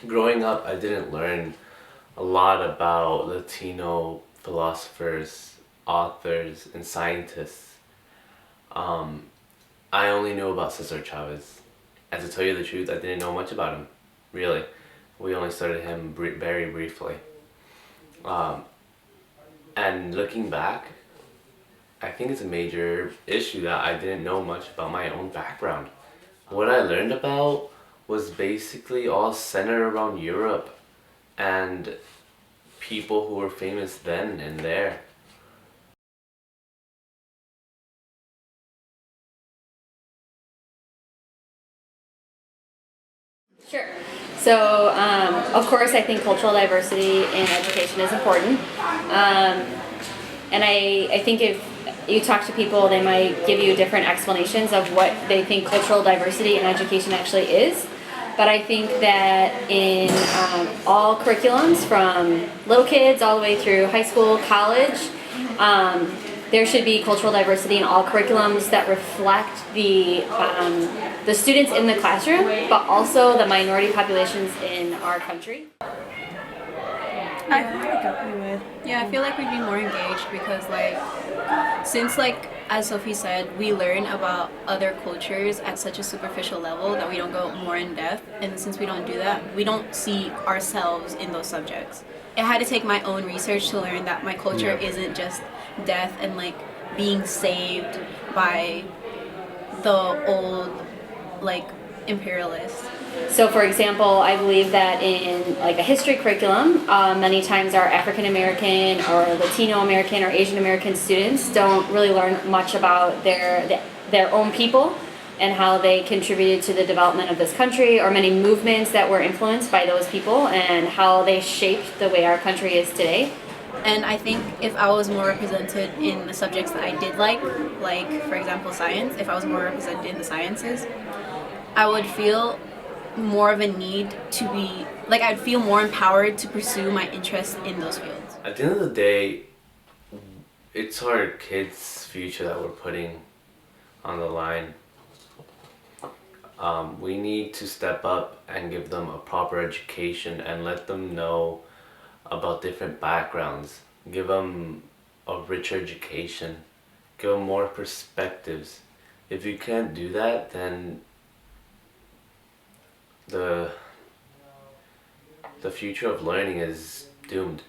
Growing up, I didn't learn a lot about Latino philosophers, authors, and scientists. Um, I only knew about Cesar Chavez. And to tell you the truth, I didn't know much about him, really. We only studied him very briefly. Um, and looking back, I think it's a major issue that I didn't know much about my own background. What I learned about was basically all centered around Europe and people who were famous then and there. Sure. So, of course, I think cultural diversity in education is important. And I think if you talk to people, they might give you different explanations of what they think cultural diversity in education actually is. But I think that in all curriculums, from little kids all the way through high school, college, there should be cultural diversity in all curriculums that reflect the students in the classroom, but also the minority populations in our country. I agree with. Yeah, I feel like we'd be more engaged because, like, since, like, as Sophie said, we learn about other cultures at such a superficial level that we don't go more in depth. And since we don't do that, we don't see ourselves in those subjects. I had to take my own research to learn that my culture isn't just death and, like, being saved by the old, like, imperialists. So, for example, I believe that in like a history curriculum, many times our African American or Latino American or Asian American students don't really learn much about their own people and how they contributed to the development of this country, or many movements that were influenced by those people and how they shaped the way our country is today. And I think if I was more represented in the subjects that I did like for example science, if I was more represented in the sciences, I would feel more of a need to be, like, I'd feel more empowered to pursue my interest in those fields. At the end of the day, it's our kids' future that we're putting on the line. We need to step up and give them a proper education and let them know about different backgrounds. Give them a richer education. Give them more perspectives. If you can't do that, then the future of learning is doomed.